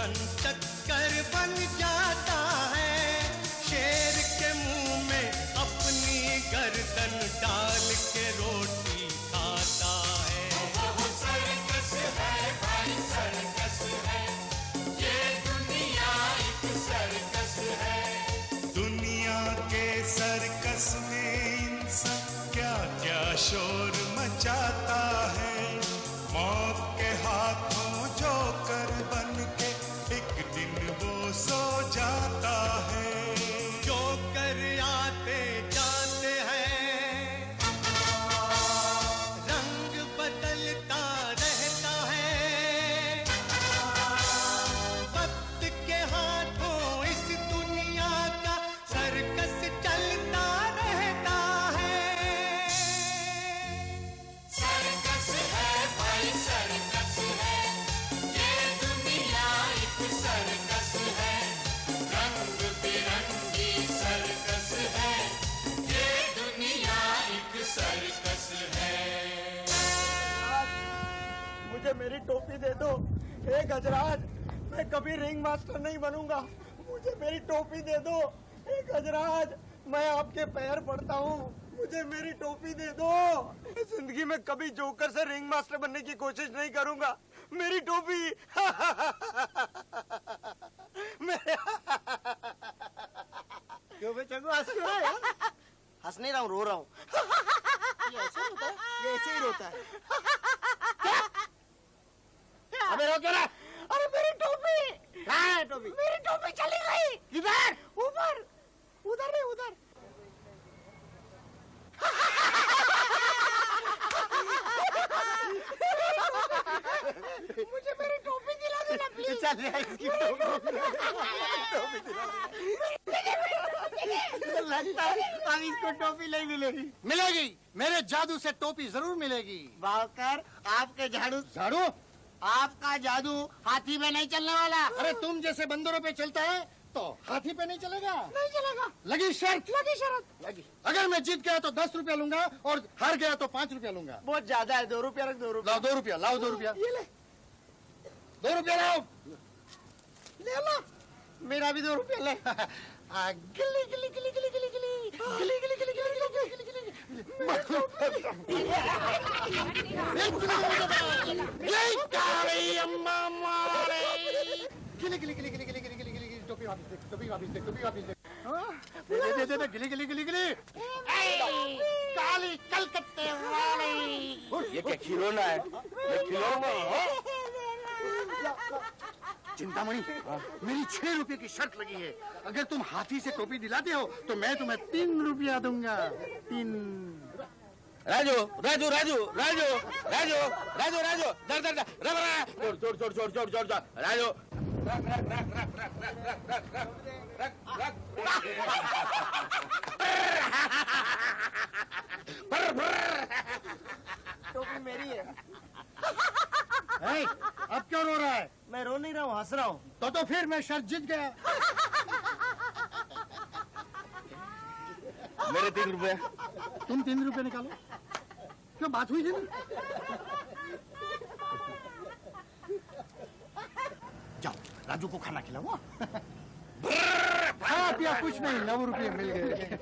सन टक्कर बन जाता है, शेर के मुंह में अपनी गर्दन डाल के रोटी खाता है। वो सर्कस है भाई, सर्कस है, ये दुनिया एक सर्कस है। दुनिया के सर्कस में इंसान क्या क्या शोर मचाता है, मौत के हाथों जोकर बन के एक दिन वो सो जाता है। जोकर आते जाते हैं, रंग बदलता रहता है, वक्त के हाथों इस दुनिया का सर्कस चलता रहता है। सर्कस है भाई, सर्कस है, ये दुनिया एक सर्कस है। रंग बिरंगी सर्कस है, ये दुनिया एक सर्कस है। मुझे मेरी टोपी दे दो। हे गजराज, मैं कभी रिंग मास्टर नहीं बनूंगा, मुझे मेरी टोपी दे दो। हे गजराज, मैं आपके पैर पड़ता हूँ, मुझे मेरी टोपी दे दो। जिंदगी में कभी जोकर से रिंग मास्टर बनने की कोशिश नहीं करूंगा। मेरी टोपी क्यों बे चंगू हंस रहा है? हंस नहीं रहा हूँ, रो रहा हूँ। ये ऐसे होता है? ये ऐसे ही रोता है। अबे रो क्या रहा? अरे मेरी टोपी कहाँ है? टोपी मेरी टोपी चली गई। किधर? ऊपर, उधर नहीं, उधर। मुझे मेरी टोपी दिला देना प्लीज। चल इसकी टोपी दिला दे। लगता है अब इसको टोपी नहीं मिलेगी। मिलेगी, मेरे जादू से टोपी जरूर मिलेगी। बावकर, आपके झाड़ू झाड़ू? आपका जादू हाथी में नहीं चलने वाला। अरे तुम जैसे बंदरों पे चलता है तो हाथी पे नहीं चलेगा। नहीं चलेगा। लगी शर्त? लगी शरत। लगी। अगर मैं जीत गया तो 10 रुपया लूंगा और हार गया तो 5 रुपया लूंगा। बहुत ज्यादा है, 2 रुपया रख। 2 रुपया लाओ 2 रुपया, लाओ 2 रुपया। ये ले, 2 रुपया लाओ। ले लो। मेरा भी 2 रुपया ले। गिली गिली गिली गिली गिली गिली गिली गिली गिली गिली गिली गिली टोपी वापिस दे, टोपी वापिस दे, टोपी वापिस दे। दे गिली गिली गिली गिली। काली कलकत्ते वाली। ये क्या खिलौना है? ये खिलौना है? चिंतामणि, मेरी 6 रुपए की शर्त लगी है। अगर तुम हाथी से टोपी दिलाते हो तो मैं तुम्हें 3 रुपया दूंगा। 3। राजू राजू राजू राजू राजू राजू राजू दर दर दर जोड़ जोड़ जोड़ जोड़ जोड़ जोड़ जोड़ राजू रख रख रख रख रख रख रख रख रख टोपी मेरी है। अब क्यों रो रहा है? मैं रो नहीं रहा हूँ, हंस रहा हूँ। तो फिर मैं शर्त जीत गया। मेरे 3 रुपए। तुम 3 रुपए निकालो। क्यों, बात हुई थी ना? जाओ राजू को खाना खिलाओ। हाँ पिया कुछ नहीं, 9 रुपये मिल गए।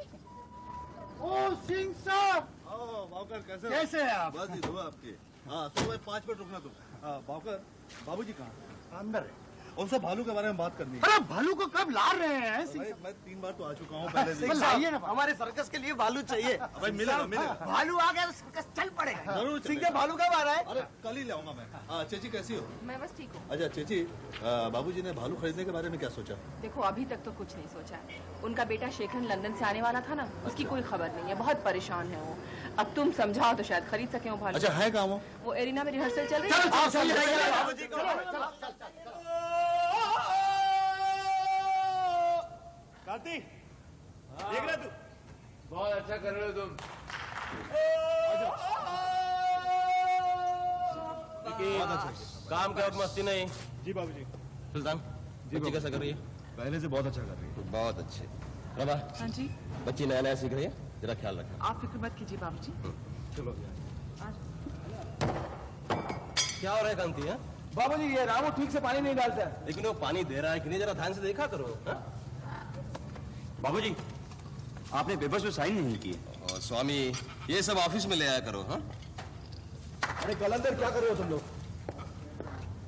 ओ सिंह साहब, कैसे हैं आप? बस दुआ आपकी। हाँ सुबह 5 मिनट रुकना तुम। हाँ बावकर, बाबूजी कहाँ? अंदर है। उनसे भालू के बारे में बात करनी है। अरे भालू को कब ला रहे हैं? भाई मैं 3 बार तो आ चुका हूँ पहले से। लाइए ना। हमारे सर्कस के लिए भालू चाहिए। भाई मिलेगा मिलेगा। भालू आ गया तो सर्कस चल पड़ेगा। जरूर सिंह के भालू कब आ रहा है? अरे कल ही ले आऊंगा मैं। हाँ चेची कैसी हो? मैं बस ठीक हूँ। अच्छा चेची, बाबूजी ने भालू खरीदने के बारे में क्या सोचा? देखो अभी तक तो कुछ नहीं सोचा। उनका बेटा शेखर लंदन से आने वाला था ना, उसकी कोई खबर नहीं है, बहुत परेशान है वो। अब तुम समझाओ तो शायद खरीद सके वो भालू। अच्छा है कहाँ वो? वो एरिना में रिहर्सल चल रही है। बाबूजी को कार्तिक देख रहा तू? बहुत अच्छा कर रहे हो तुम। काम के वक्त मस्ती नहीं। जी बाबूजी। सुल्तान बच्ची कैसा कर रही है? पहले से बहुत अच्छा कर रही है। बहुत अच्छे। रबा हाँ जी, बच्ची नया नया सीख रही है, जरा ख्याल रखना। आप फिक्र मत कीजिए बाबूजी। चलो क्या हो रहा है कांति? है बाबूजी ये रामू ठीक से पानी नहीं डालता है। लेकिन वो पानी दे रहा है कि नहीं जरा ध्यान से देखा करो। बाबूजी आपने पेपर्स पे साइन नहीं किए। और स्वामी ये सब ऑफिस में ले आया करो। हाँ अरे कलंदर क्या कर रहे हो तुम लोग?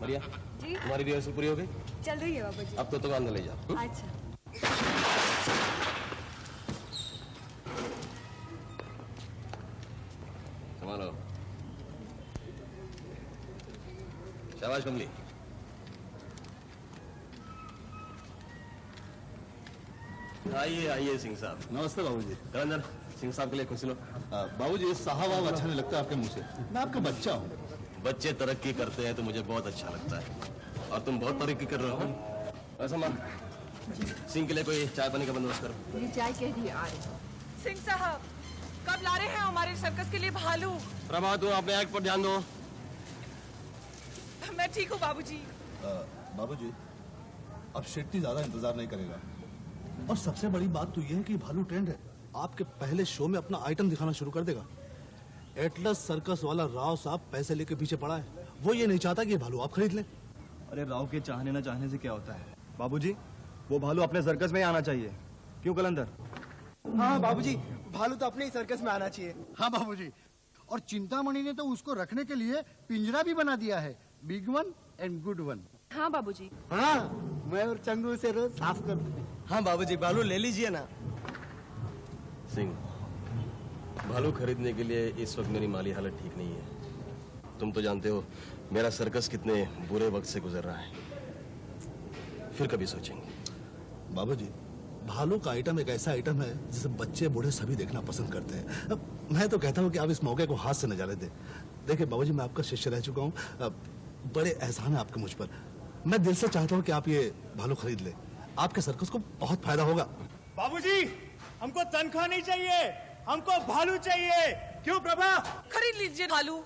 मरिया जी तुम्हारी रिहर्सल पूरी हो गई? चल रही है बाबा जी। अब तो अंदर ले जाओ। अच्छा संभालो। शाबाश कमली। आइए आइए सिंह साहब। नमस्ते बाबूजी। कलंदर सिंह साहब के लिए कुछ लो। बाबूजी साहब आप अच्छा नहीं लगता आपके मुंह से। मैं आपका बच्चा हूँ। बच्चे तरक्की करते हैं तो मुझे बहुत अच्छा लगता है और तुम बहुत तरक्की कर रहे हो। ऐसा मां सिंह के लिए कोई चाय पानी का बंदोबस्त करो। ये चाय कह दी आ रही। सिंह साहब कब ला रहे हैं हमारे सर्कस के लिए भालू? प्रभा तुम अपने एक्ट पर ध्यान दो। मैं ठीक हूँ बाबूजी। बाबूजी अब शेट्टी ज्यादा इंतजार नहीं करेगा और सबसे बड़ी बात तो ये है कि भालू ट्रेंड है। आपके पहले शो में अपना आइटम दिखाना शुरू कर देगा। एटलस सर्कस वाला राव साहब पैसे लेके पीछे पड़ा है। वो ये नहीं चाहता कि ये भालू आप खरीद लें। अरे राव के चाहने ना चाहने से क्या होता है बाबूजी, वो भालू अपने सर्कस में ही आना चाहिए। क्यों कलंदर? हाँ बाबूजी, भालू तो अपने ही सर्कस में आना चाहिए। हाँ बाबूजी, और चिंतामणि ने तो उसको रखने के लिए पिंजरा भी बना दिया है, big one and good one. हाँ बाबूजी। हाँ मैं और चंगू से रोज साफ करते हैं। हाँ बाबूजी, भालू ले लीजिए ना। सिंह भालू खरीदने के लिए इस वक्त मेरी माली हालत ठीक नहीं है। तुम तो जानते हो मेरा सर्कस कितने बुरे वक्त से गुजर रहा है। फिर कभी सोचेंगे। बाबूजी भालू का आइटम एक ऐसा आइटम है जिसे बच्चे बूढ़े सभी देखना पसंद करते हैं। अब मैं तो कहता हूँ कि आप इस मौके को हाथ से न जाने दें। देखिए बाबूजी, मैं आपका शिष्य रह चुका हूँ। बड़े एहसान है आपके मुझ पर। मैं दिल से चाहता हूँ कि आप ये भालू खरीद ले। आपके सर्कस को बहुत फायदा होगा। बाबूजी हमको तनख्वाह नहीं चाहिए, हमको भालू चाहिए। क्यों प्रभा? खरीद लीजिए भालू।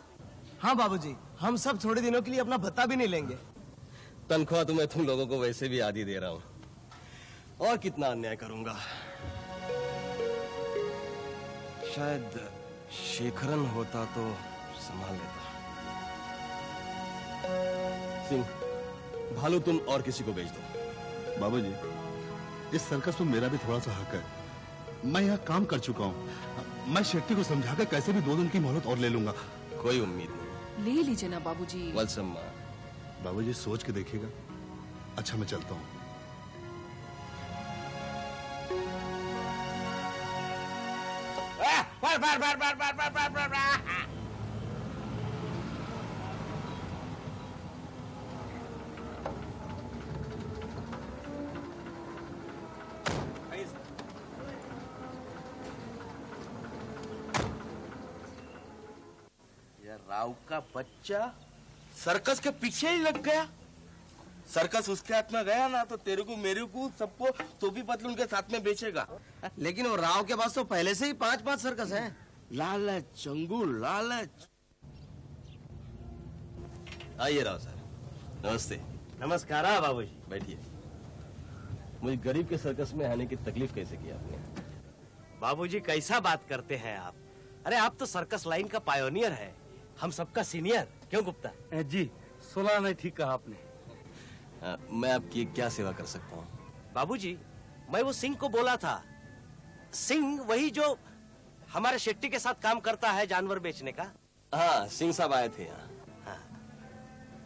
हाँ बाबूजी, हम सब थोड़े दिनों के लिए अपना भत्ता भी नहीं लेंगे। तनख्वाह तो मैं तुम लोगों को वैसे भी आधी दे रहा हूँ और कितना अन्याय करूंगा। शायद शेखरन होता तो संभाल लेता। सिंह भालू तुम और किसी को बेच दो। बाबूजी इस सर्कस में मेरा भी थोड़ा सा हक है। मैं यहाँ काम कर चुका हूँ। मैं शेट्टी को समझाकर कैसे भी 2 दिन की मोहलत और ले लूंगा। कोई उम्मीद नहीं। ले लीजिए ना बाबूजी। वत्सम बाबूजी सोच के देखिएगा। अच्छा मैं चलता हूँ। राव का बच्चा सर्कस के पीछे ही लग गया। सर्कस उसके हाथ में गया ना तो तेरे को मेरे को सबको टोपी पतलून के साथ में बेचेगा। लेकिन वो राव के पास तो पहले से ही 5-5 सर्कस हैं। लालच चंगू लालच। आइए राव साहब। नमस्ते। नमस्कार बाबूजी। बैठिए। मुझे गरीब के सर्कस में आने की तकलीफ कैसे की आपने? बाबूजी कैसा बात करते हैं आप? अरे आप तो सर्कस लाइन का पायोनियर है, हम सबका सीनियर। क्यों गुप्ता? जी 16 नहीं ठीक कहा आपने। मैं आपकी क्या सेवा कर सकता हूँ? बाबूजी मैं वो सिंह को बोला था। सिंह वही जो हमारे शेट्टी के साथ काम करता है जानवर बेचने का। हाँ सिंह साहब आए थे यहाँ। हाँ।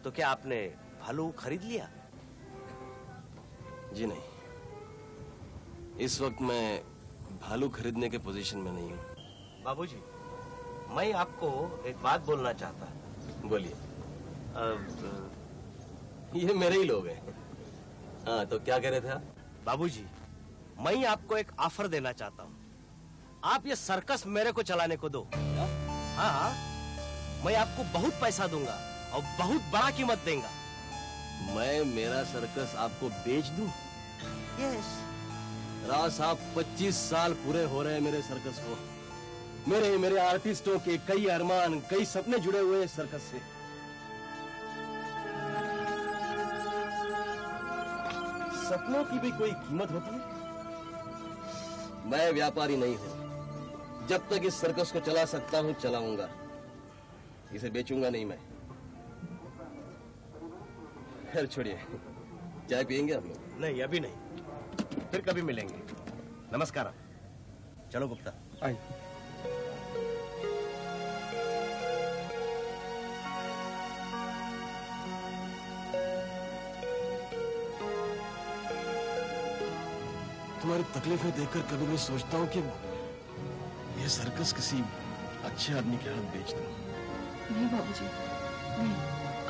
तो क्या आपने भालू खरीद लिया? जी नहीं, इस वक्त मैं भालू खरीदने के पोजीशन में नहीं हूँ। बाबूजी मैं आपको एक बात बोलना चाहता हूँ। बोलिए। ये मेरे ही लोग हैं। हाँ तो क्या कह रहे थे आप? बाबूजी मैं आपको एक ऑफर देना चाहता हूँ। आप ये सर्कस मेरे को चलाने को दो। हाँ मैं आपको बहुत पैसा दूंगा और बहुत बड़ा कीमत देंगे। मैं मेरा सर्कस आपको बेच दूं? यस। राव साहब 25 साल पूरे हो रहे हैं मेरे सर्कस को। मेरे आर्टिस्टों के कई अरमान कई सपने जुड़े हुए हैं सर्कस से। सपनों की भी कोई कीमत होती है? मैं व्यापारी नहीं हूं। जब तक इस सर्कस को चला सकता हूं चलाऊंगा, इसे बेचूंगा नहीं मैं। खैर छोड़िए, चाय पियेंगे हम लोग? नहीं अभी नहीं, फिर कभी मिलेंगे। नमस्कार। चलो गुप्ता। तुम्हारी तकलीफें देखकर कभी मैं सोचता हूँ कि ये सर्कस किसी अच्छे आदमी के हाथ बेच दूं। नहीं बाबूजी, नहीं,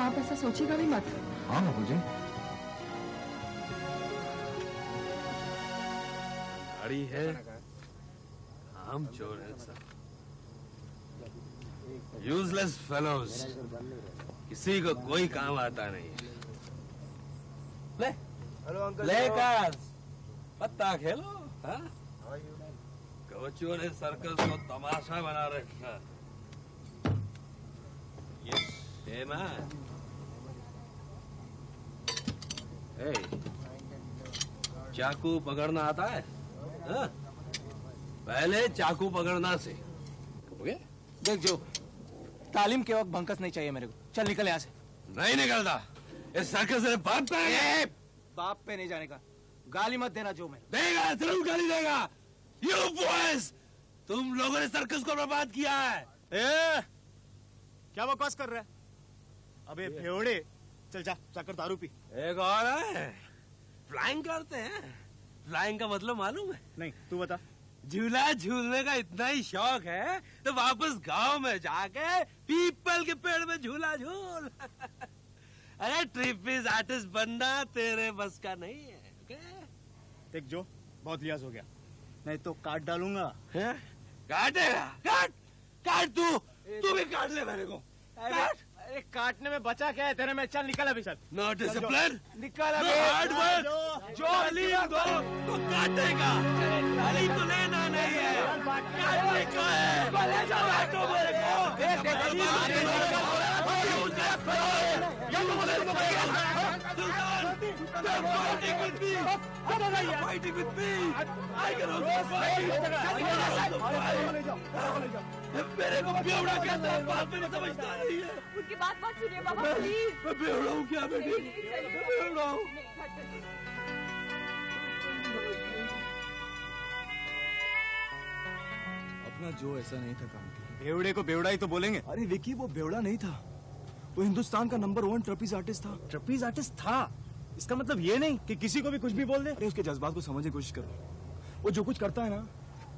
आप ऐसा सोचिएगा भी मत। हाँ बाबूजी। गाड़ी है, हम चोर है सब। यूजलेस फेलोज, किसी को कोई काम आता नहीं। ले, लेकर पत्ता खेलो। हाँ? कोचों ने सर्कस को तमाशा बना रखा। ये शेमा, चाकू पकड़ना आता है? हाँ? पहले चाकू पकड़ना से। ओके? देख जो, तालीम के वक्त भंकस नहीं चाहिए मेरे को। चल निकल यहाँ से। नहीं निकलता। इस सर्कस से बाप पे है। बाप पे नहीं जाने का। गाली मत देना जो। मैं देगा, जरूर गाली देगा। You boys, तुम लोगों ने सर्कस को बर्बाद किया है। क्या बकवास कर रहा है? अबे भेड़े, चल जा, जाकर दारू पी। एक और है, फ्लाइंग करते हैं। फ्लाइंग का मतलब मालूम है? नहीं, तू बता। झूला झूलने का इतना ही शौक है तो वापस गांव में जाके पीपल के पेड़ में झूला झूल। अरे ट्रिपीज आर्टिस्ट बनना तेरे बस का नहीं है। देख जो, बहुत लिहाज हो गया, नहीं तो काट डालूंगा। काटेगा? काट तू भी काट ले मेरे को। काट। अरे काटने में बचा क्या है तेरे में? चल निकल अभी। सर नो डिसिप्लिन, निकल नो हार्ड वर्क। जो तालीम दो तो काटेगा, तालीम तो लेना नहीं है, काटने का है। काटो मेरे को। Fighting with me! Fighting with me! I can also fight! मेरे को बेवड़ा कहता है, बात में समझता नहीं है। उनकी बात मत सुनिए बाबा, प्लीज। मैं बेवड़ा हूँ क्या बेटी? मैं बेवड़ा हूँ। अपना जो ऐसा नहीं था काम की। बेवड़े को बेवड़ा ही तो बोलेंगे। अरे विकी, वो बेवड़ा नहीं था, वो हिंदुस्तान का नंबर 1 ट्रपीज आर्टिस्ट था। ट्रपीज आर्टिस्ट था, इसका मतलब ये नहीं कि किसी को भी कुछ भी बोल दे। अरे उसके जज्बात को समझने की कोशिश करो। वो जो कुछ करता है ना,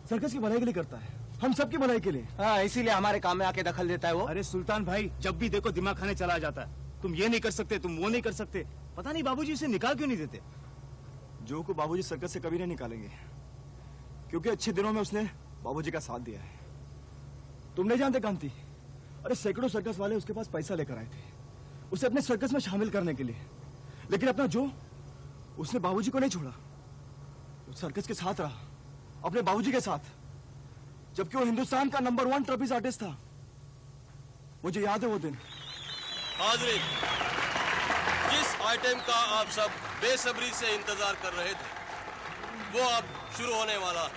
सर्कस की भलाई के लिए करता है, हम सबकी भलाई के लिए। हाँ, इसीलिए हमारे काम में आके दखल देता है वो। अरे सुल्तान भाई, जब भी देखो दिमाग खाने चला जाता है। तुम ये नहीं कर सकते, तुम वो नहीं कर सकते। पता नहीं बाबूजी इसे निकाल क्यों नहीं देते। जो को बाबूजी सर्कस से कभी नहीं निकालेंगे, क्योंकि अच्छे दिनों में उसने बाबूजी का साथ दिया है। तुम नहीं जानते कांति, अरे सैकड़ों सर्कस वाले उसके पास पैसा लेकर आए थे उसे अपने सर्कस में शामिल करने के लिए, लेकिन अपना जो, उसने बाबूजी को नहीं छोड़ा। वो सर्कस के साथ रहा, अपने बाबूजी के साथ, जबकि वो हिंदुस्तान का नंबर 1 ट्रपीज आर्टिस्ट था। मुझे याद है वो दिन। हाज़रीन, जिस आइटम का आप सब बेसब्री से इंतजार कर रहे थे, वो अब शुरू होने वाला है।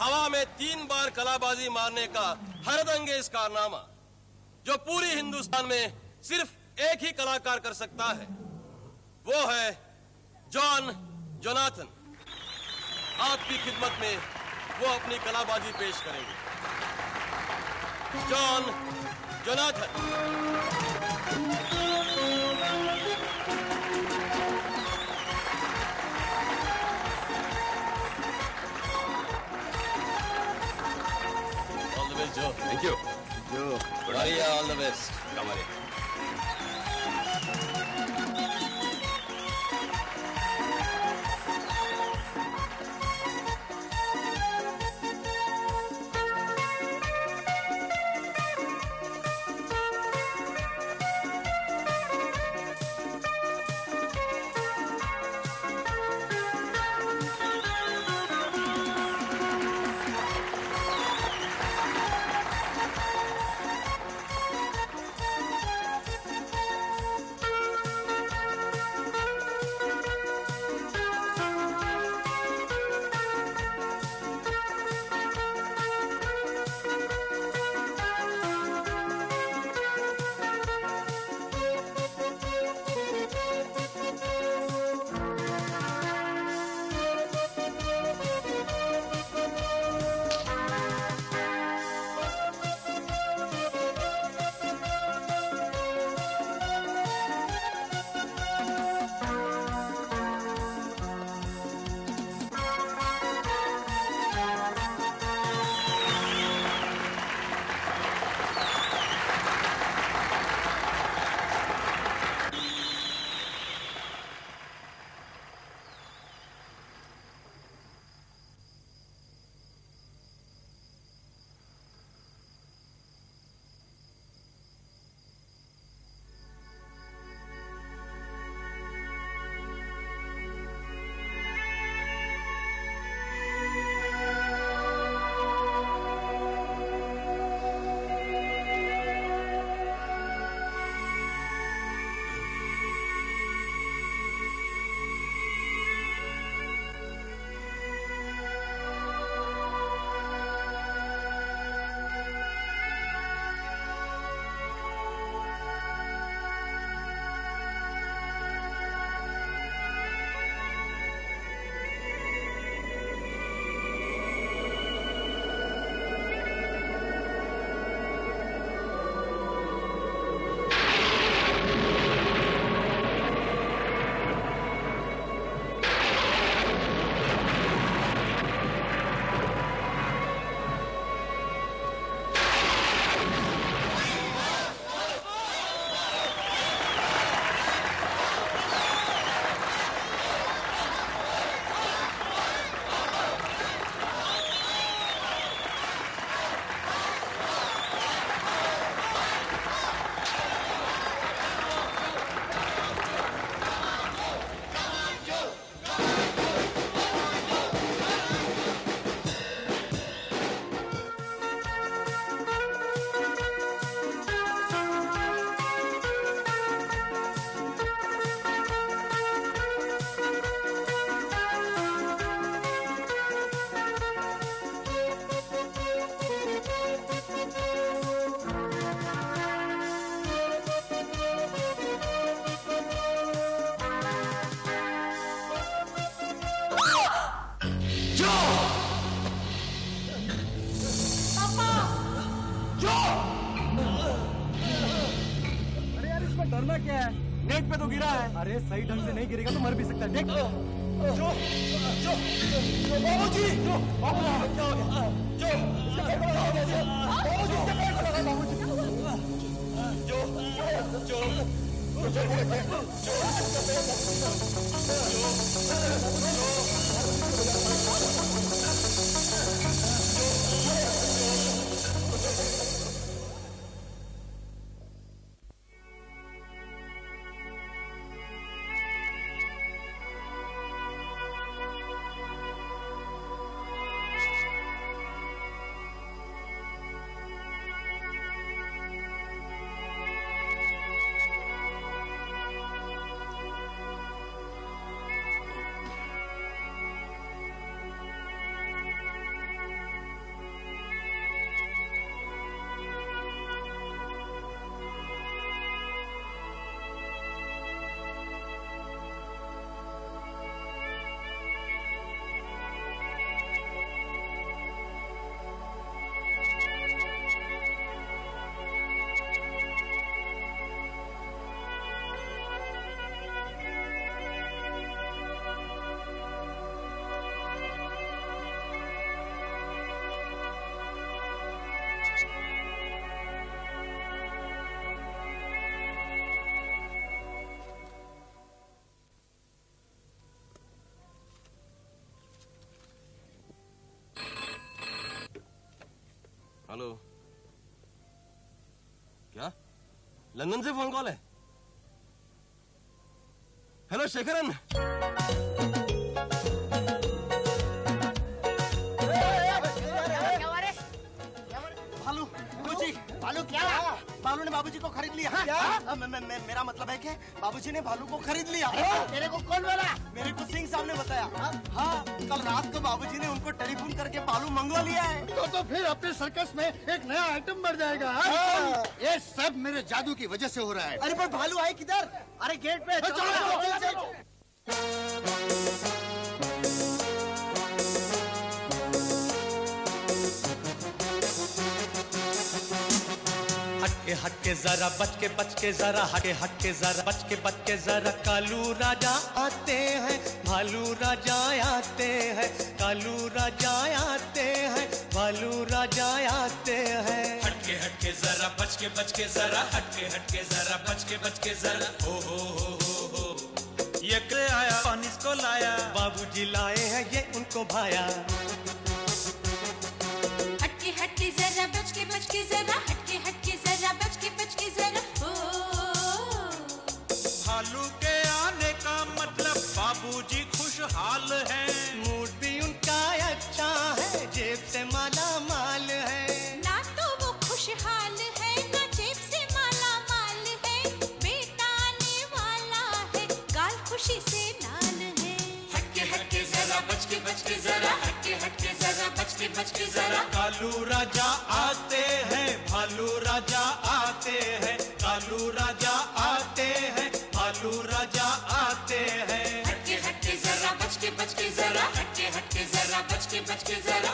हवा में 3 बार कलाबाजी मारने का हरदंगेज कारनामा, जो पूरी हिंदुस्तान में सिर्फ एक ही कलाकार कर सकता है, वो है जॉन जोनाथन। आपकी खिदमत में वो अपनी कलाबाजी पेश करेंगे। John Jonathan. All the best Joe. Thank you. Joe बढ़िया, ऑल द बेस्ट। हमारे पे तो गिरा है। अरे सही ढंग से नहीं गिरेगा तो मर भी सकता है। देख जो बाबूजी, जो बाबूजी क्या हो गया? हेलो, क्या लंदन से फोन कॉल है? हेलो शेखरन, भालू क्या? भालू ने बाबूजी को खरीद लिया। मेरा मतलब है कि बाबूजी ने भालू को खरीद लिया। तेरे को कौन बोला? मेरे को सिंह साहब ने बताया। हाँ, कल रात को बाबूजी ने उनको टेलीफोन करके भालू मंगवा लिया है। तो फिर अपने सर्कस में एक नया आइटम बढ़ जाएगा। ये सब मेरे जादू की वजह से हो रहा है। अरे पर भालू है किधर? अरे गेट पे चलो। हटके जरा बच के जरा हटके जरा बच के जरा कालू राजा आते हैं, भालू राजा आते हैं, कालू राजा आते हैं, भालू राजा आते हैं। हटके जरा बच के जरा हटके जरा बच के जरा हो ये के आया पानी को लाया, बाबूजी लाए हैं ये उनको भाया। हटके जरा बच के जरा हटके जरा बच के जरा भालू के आने का मतलब बाबूजी खुशहाल है, मूड भी उनका अच्छा है, जेब से माला माल है। ना तो वो खुशहाल है ना जेब से माला माल है, बेटा आने वाला है गाल खुशी से लाल है। हटके जरा बच के जरा हटके जरा बच के जरा कालू राजा आते हैं, भालू राजा आते हैं, कालू राजा आते हैं, भालू राजा आते हैं। हटके जरा बच के जरा हटके जरा बच के जरा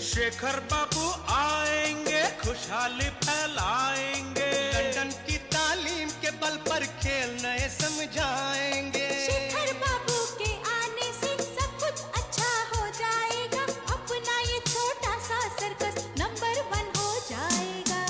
शेखर बाबू आएंगे, खुशहाली फैलाएंगे, लंदन की तालीम के बल पर खेल नए समझाएंगे। शेखर बाबू के आने से सब कुछ अच्छा हो जाएगा, अपना ये छोटा सा सर्कस नंबर 1 हो जाएगा।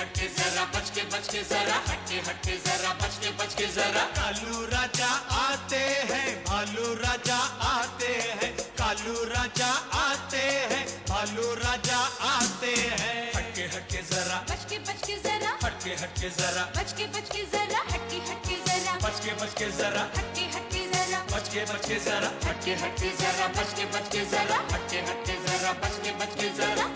हटके जरा बच के जरा हटके जरा बच के जरा कालू राजा आते हैं, भालू राजा आते हैं, कालू राजा आते हैं, भालू राजा आते हैं। हटके जरा बच के जरा हटके जरा बच के जरा हटके जरा बच के जरा हटके जरा बच के जरा हटके जरा बच के जरा हटके जरा बच के जरा